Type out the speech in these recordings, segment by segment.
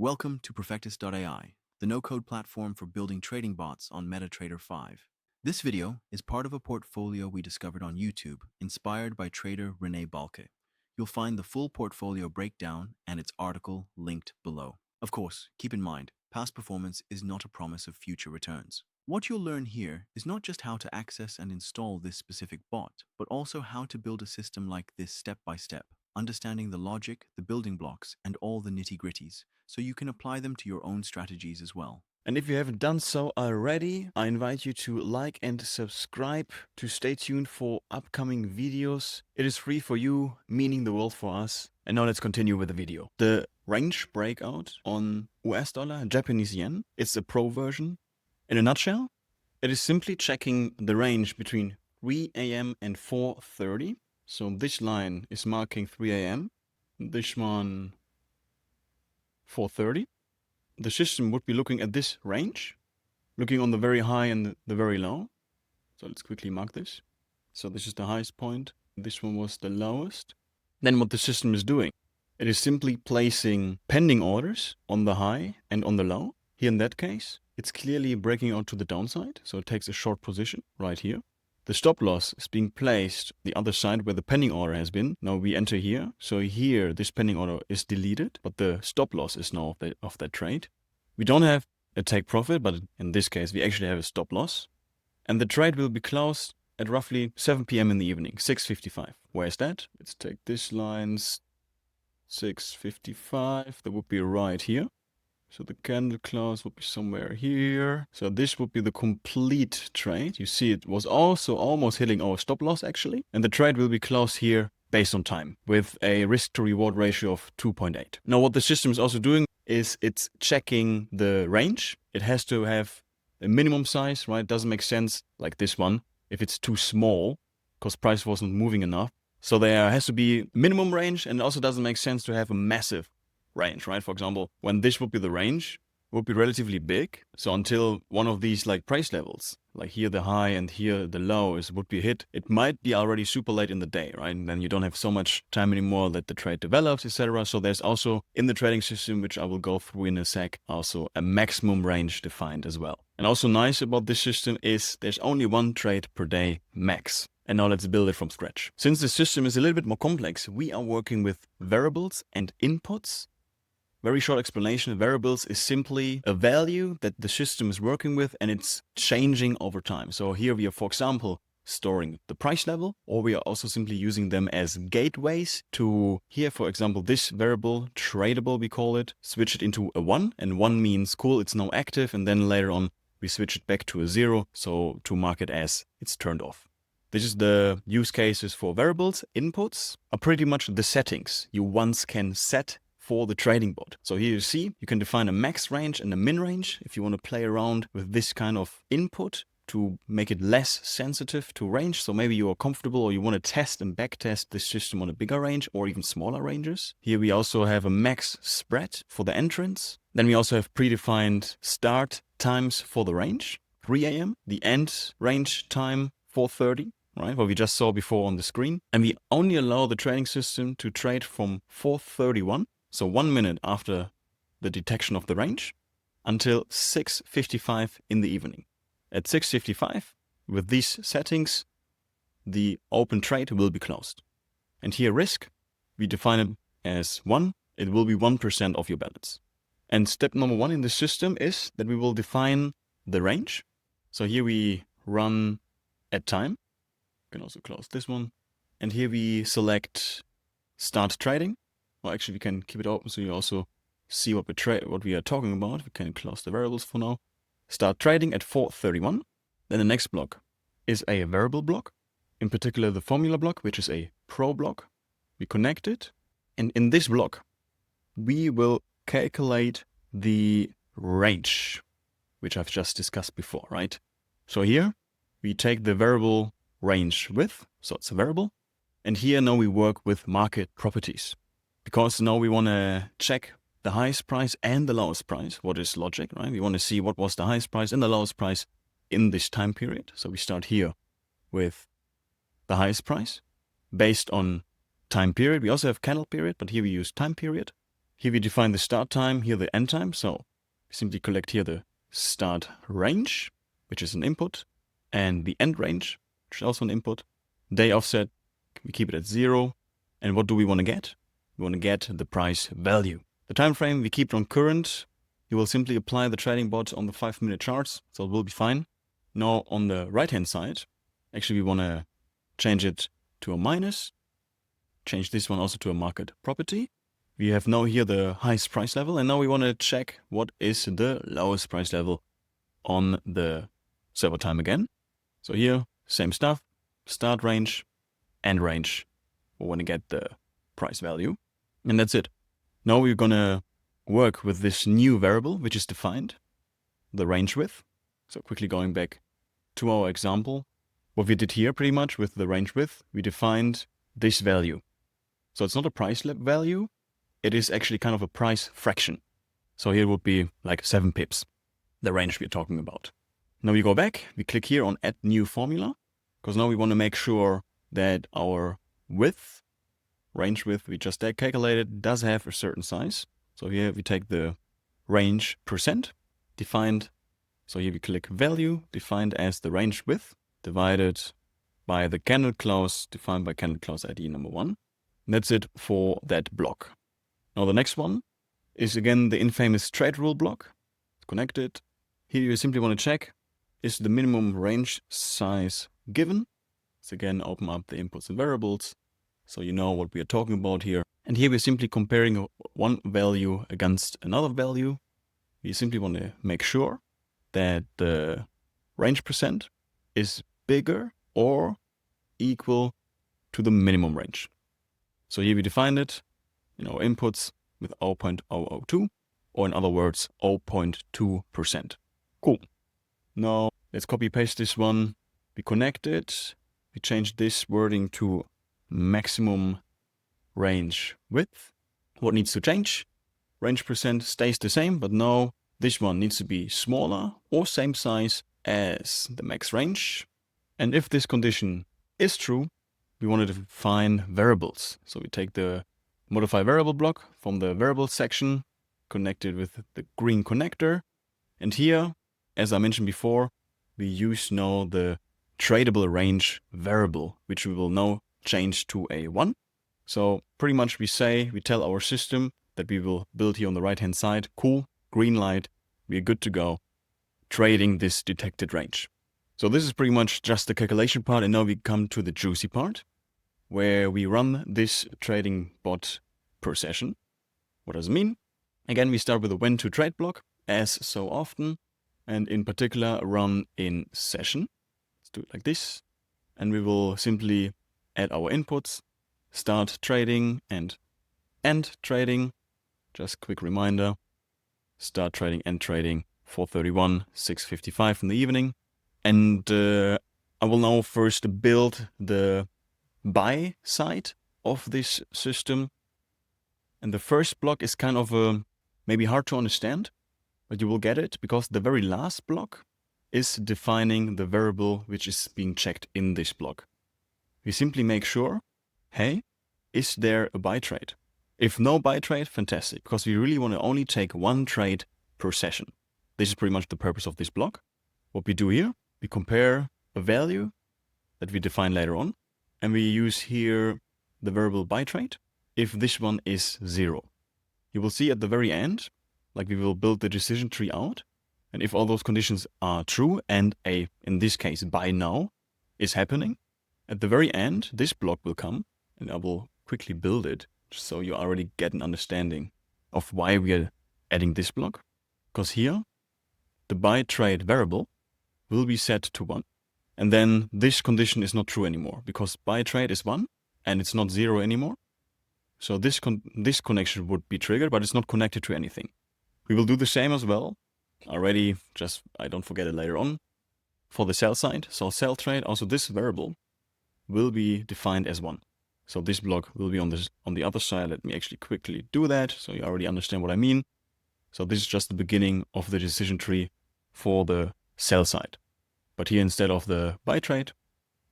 Welcome to Profectus.ai, the no-code platform for building trading bots on MetaTrader 5. This video is part of a portfolio we discovered on YouTube, inspired by trader René Balke. You'll find the full portfolio breakdown and its article linked below. Of course, keep in mind, past performance is not a promise of future returns. What you'll learn here is not just how to access and install this specific bot, but also how to build a system like this step by step, understanding the logic, the building blocks, and all the nitty-gritties, so you can apply them to your own strategies as well. And if you haven't done so already, I invite you to like and subscribe to stay tuned for upcoming videos. It is free for you, meaning the world for us. And now let's continue with the video. The range breakout on US dollar and Japanese yen, it's a pro version. In a nutshell, it is simply checking the range between 3 a.m. and 4:30. So this line is marking 3 a.m. This one 4:30. The system would be looking at this range, looking on the very high and the very low. So let's quickly mark this. So this is the highest point. This one was the lowest. Then what the system is doing, it is simply placing pending orders on the high and on the low. Here in that case, it's clearly breaking out to the downside. So it takes a short position right here. The stop loss is being placed the other side where the pending order has been. Now we enter here. So here, this pending order is deleted, but the stop loss is now of that trade. We don't have a take profit, but in this case, we actually have a stop loss. And the trade will be closed at roughly 7 p.m. in the evening, 6:55. Where is that? Let's take this line, 6:55. That would be right here. So the candle close would be somewhere here. So this would be the complete trade. You see it was also almost hitting our stop loss actually. And the trade will be closed here based on time with a risk to reward ratio of 2.8. Now what the system is also doing is it's checking the range. It has to have a minimum size, right? It doesn't make sense like this one if it's too small because price wasn't moving enough. So there has to be minimum range, and it also doesn't make sense to have a massive range, right? For example, when this would be the range, it would be relatively big. So until one of these like price levels, like here the high and here the low would be hit, it might be already super late in the day, right? And then you don't have so much time anymore that the trade develops, etc. So there's also in the trading system, which I will go through in a sec, also a maximum range defined as well. And also nice about this system is there's only one trade per day max. And now let's build it from scratch. Since the system is a little bit more complex, we are working with variables and inputs. Very short explanation, variables is simply a value that the system is working with and it's changing over time. So here we are, for example, storing the price level, or we are also simply using them as gateways to here, for example, this variable, tradable we call it, switch it into a 1, and 1 means cool, it's now active, and then later on we switch it back to a 0, so to mark it as it's turned off. This is the use cases for variables. Inputs are pretty much the settings you once can set for the trading bot. So here you see, you can define a max range and a min range if you want to play around with this kind of input to make it less sensitive to range. So maybe you are comfortable or you want to test and backtest this system on a bigger range or even smaller ranges. Here we also have a max spread for the entrance. Then we also have predefined start times for the range, 3 a.m., the end range time, 4:30. Right, what we just saw before on the screen. And we only allow the trading system to trade from 4:31, so 1 minute after the detection of the range, until 6:55 in the evening. At 6:55, with these settings, the open trade will be closed. And here risk, we define it as 1. It will be 1% of your balance. And step number 1 in the system is that we will define the range. So here we run at time. Can also close this one. And here we select start trading. Well, actually we can keep it open so you also see what we are talking about. We can close the variables for now. Start trading at 4:31. Then the next block is a variable block, in particular the formula block, which is a pro block. We connect it. And in this block, we will calculate the range, which I've just discussed before, right? So here we take the variable range width, so it's a variable. And here now we work with market properties because now we want to check the highest price and the lowest price. What is logic, right? We want to see what was the highest price and the lowest price in this time period. So we start here with the highest price based on time period. We also have candle period, but here we use time period. Here we define the start time, here the end time. So we simply collect here the start range, which is an input, and the end range, which is also an input. Day offset, we keep it at 0. And what do we want to get? We want to get the price value. The time frame, we keep it on current. You will simply apply the trading bot on the 5-minute charts, so it will be fine. Now on the right-hand side, actually we want to change it to a minus. Change this one also to a market property. We have now here the highest price level, and now we want to check what is the lowest price level on the server time again. So here, same stuff, start range, end range. We want to get the price value, and that's it. Now we're going to work with this new variable, which is defined, the range width. So quickly going back to our example, what we did here pretty much with the range width, we defined this value. So it's not a price value, it is actually kind of a price fraction. So here would be like 7 pips, the range we're talking about. Now we go back, we click here on add new formula, because now we want to make sure that our width, range width we just calculated, does have a certain size. So here we take the range percent defined. So here we click value defined as the range width divided by the candle clause defined by candle clause ID number 1. And that's it for that block. Now the next one is again the infamous trade rule block. It's connected. Here you simply want to check, is the minimum range size given? So again, open up the inputs and variables, so you know what we are talking about here. And here we're simply comparing one value against another value. We simply want to make sure that the range percent is bigger or equal to the minimum range. So here we defined it in our inputs with 0.002, or in other words, 0.2%. Cool. Now let's copy paste this one. We connect it. We change this wording to maximum range width. What needs to change? Range percent stays the same, but now this one needs to be smaller or same size as the max range. And if this condition is true, we want to define variables. So we take the modify variable block from the variables section, connect it with the green connector. And here, as I mentioned before, we use now the tradable range variable, which we will now change to a 1. So pretty much we tell our system that we will build here on the right-hand side, cool, green light, we're good to go, trading this detected range. So this is pretty much just the calculation part, and now we come to the juicy part, where we run this trading bot per session. What does it mean? Again, we start with a when to trade block, as so often, and in particular run in session. Let's do it like this, and we will simply add our inputs, start trading and end trading. Just quick reminder, start trading, end trading, 4:31, 6:55 in the evening. And I will now first build the buy side of this system. And the first block is kind of maybe hard to understand, but you will get it because the very last block is defining the variable which is being checked in this block. We simply make sure, hey, is there a buy trade? If no buy trade, fantastic, because we really want to only take one trade per session. This is pretty much the purpose of this block. What we do here, we compare a value that we define later on, and we use here the variable buy trade if this one is 0. You will see at the very end, like we will build the decision tree out, and if all those conditions are true and in this case, buy now is happening, at the very end, this block will come, and I will quickly build it just so you already get an understanding of why we are adding this block. Because here, the buy trade variable will be set to 1. And then this condition is not true anymore because buy trade is 1 and it's not 0 anymore. So this connection would be triggered, but it's not connected to anything. We will do the same as well. Already, just I don't forget it later on. For the sell side, so sell trade, also this variable will be defined as 1. So this block will be on the other side. Let me actually quickly do that so you already understand what I mean. So this is just the beginning of the decision tree for the sell side. But here instead of the buy trade,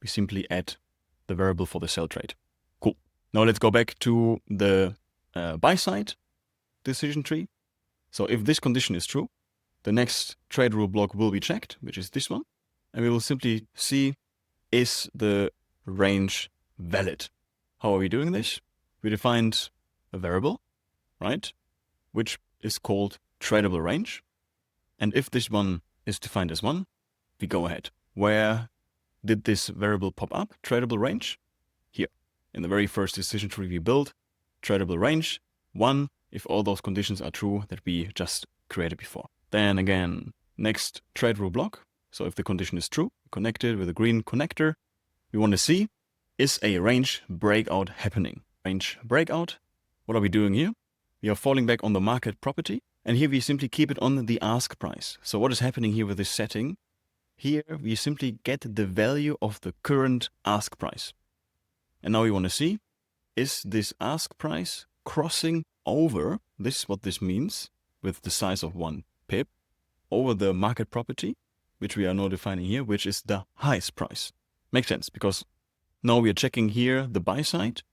we simply add the variable for the sell trade. Cool. Now let's go back to the buy side. decision tree. So if this condition is true, the next trade rule block will be checked, which is this one. And we will simply see, is the range valid? How are we doing this? We defined a variable, right? Which is called tradable range. And if this one is defined as 1, we go ahead. Where did this variable pop up? Tradable range? Here. In the very first decision tree we built, tradable range 1, if all those conditions are true that we just created before. Then again, next trade rule block. So if the condition is true, connected with a green connector, we want to see, is a range breakout happening? Range breakout. What are we doing here? We are falling back on the market property. And here we simply keep it on the ask price. So what is happening here with this setting? Here we simply get the value of the current ask price. And now we want to see, is this ask price crossing over, this is what this means, with the size of 1 pip, over the market property, which we are now defining here, which is the highest price. Makes sense, because now we are checking here the buy side,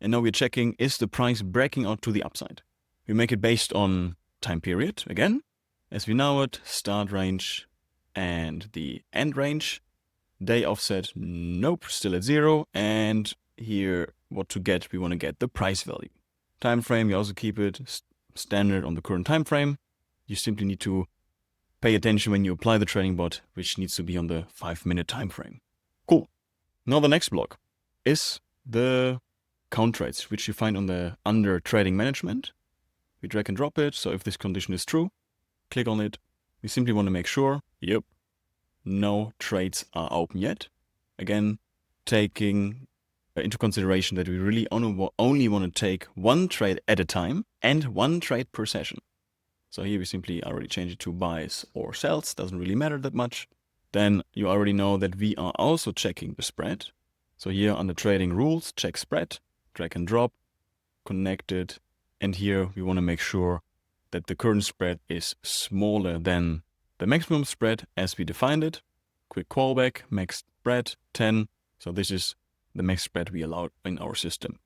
and now we're checking, is the price breaking out to the upside? We make it based on time period, again, as we know it, start range and the end range. Day offset, nope, still at 0. And here, what to get, we want to get the price value. Time frame, you also keep it standard on the current time frame. You simply need to pay attention when you apply the trading bot, which needs to be on the 5-minute time frame. Cool. Now the next block is the count trades, which you find on the under trading management. We drag and drop it. So if this condition is true, click on it. We simply want to make sure, yep, no trades are open yet. Again, taking into consideration that we really only want to take 1 trade at a time and 1 trade per session. So here we simply already change it to buys or sells. Doesn't really matter that much. Then you already know that we are also checking the spread. So here under trading rules, check spread, drag and drop, connected. And here we want to make sure that the current spread is smaller than the maximum spread as we defined it. Quick callback, max spread 10. So this is the max spread we allowed in our system.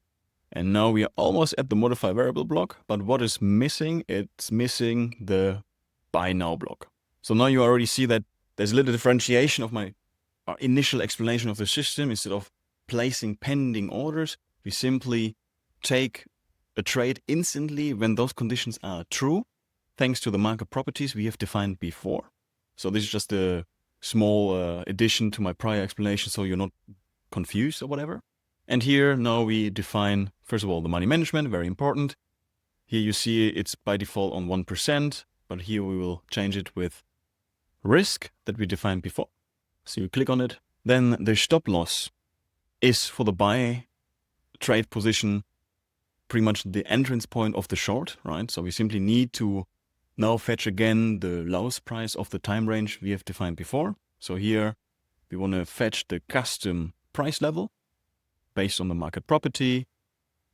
And now we are almost at the modify variable block, but what is missing? It's missing the buy now block. So now you already see that there's a little differentiation of my initial explanation of the system. Instead of placing pending orders, we simply take a trade instantly when those conditions are true, thanks to the market properties we have defined before. So this is just a small addition to my prior explanation, so you're not confused or whatever. And here now we define, first of all, the money management, very important. Here you see it's by default on 1%, but here we will change it with risk that we defined before. So you click on it. Then the stop loss is for the buy trade position, pretty much the entrance point of the short, right? So we simply need to now fetch again the lowest price of the time range we have defined before. So here we want to fetch the custom price level based on the market property,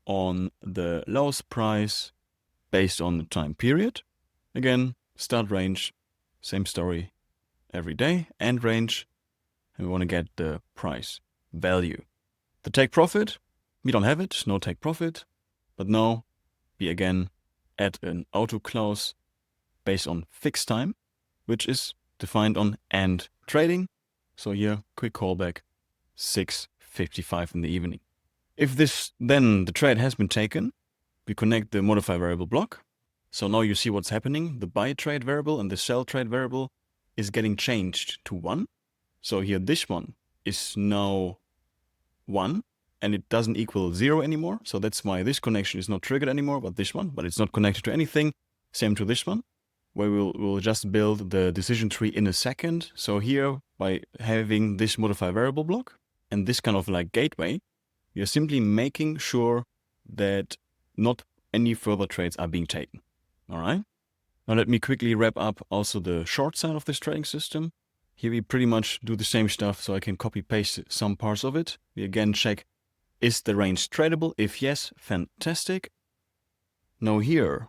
on the lowest price based on the time period. Again, start range, same story every day, end range, and we want to get the price value. The take profit, we don't have it, no take profit, but now we again add an auto clause based on fixed time, which is defined on end trading. So here, quick callback, 6:55 in the evening. If this then the trade has been taken, we connect the modify variable block. So now you see what's happening. The buy trade variable and the sell trade variable is getting changed to 1. So here this one is now 1 and it doesn't equal 0 anymore. So that's why this connection is not triggered anymore, but this one, but it's not connected to anything. Same to this one, where we'll just build the decision tree in a second. So here, by having this modify variable block and this kind of like gateway, we are simply making sure that not any further trades are being taken. All right. Now let me quickly wrap up also the short side of this trading system. Here we pretty much do the same stuff, so I can copy paste some parts of it. We again check, is the range tradable? If yes, fantastic. Now here,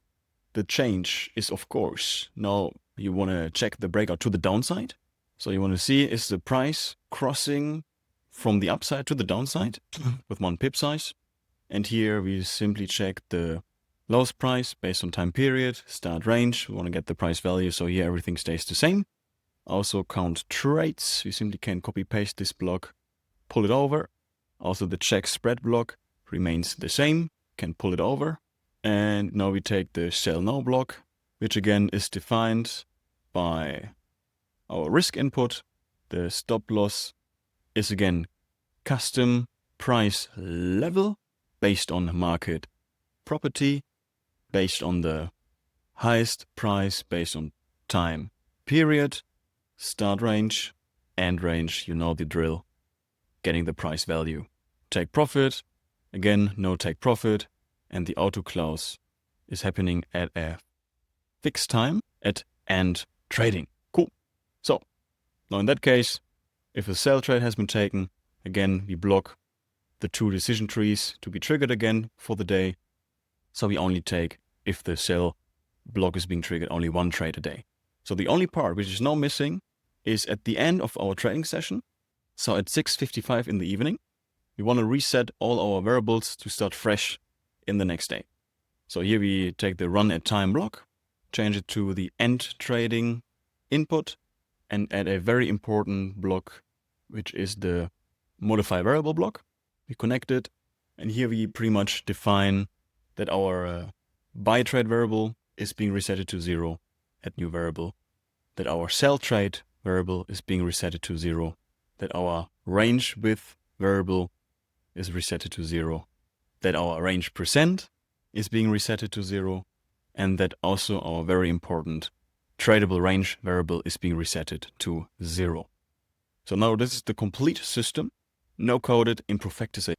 the change is of course, now you want to check the breakout to the downside. So you want to see, is the price crossing from the upside to the downside with 1 pip size? And here we simply check the Lowest price based on time period, start range. We want to get the price value, so here everything stays the same. Also count trades. We simply can copy paste this block, pull it over. Also the check spread block remains the same, can pull it over. And now we take the sell now block, which again is defined by our risk input. The stop loss is again custom price level based on market property, based on the highest price, based on time period, start range, end range, you know the drill, getting the price value. Take profit, again, no take profit, and the auto close is happening at a fixed time at end trading. Cool. So now in that case, if a sell trade has been taken, again, we block the 2 decision trees to be triggered again for the day. So we only take, if the sell block is being triggered, only 1 trade a day. So the only part which is now missing is at the end of our trading session. So at 6:55 in the evening, we want to reset all our variables to start fresh in the next day. So here we take the run at time block, change it to the end trading input, and add a very important block, which is the modify variable block. We connect it, and here we pretty much define that our buy trade variable is being resetted to 0 at new variable, that our sell trade variable is being resetted to 0, that our range width variable is resetted to 0, that our range percent is being resetted to 0, and that also our very important tradable range variable is being resetted to 0. So now this is the complete system, no coded in Profectus.ai.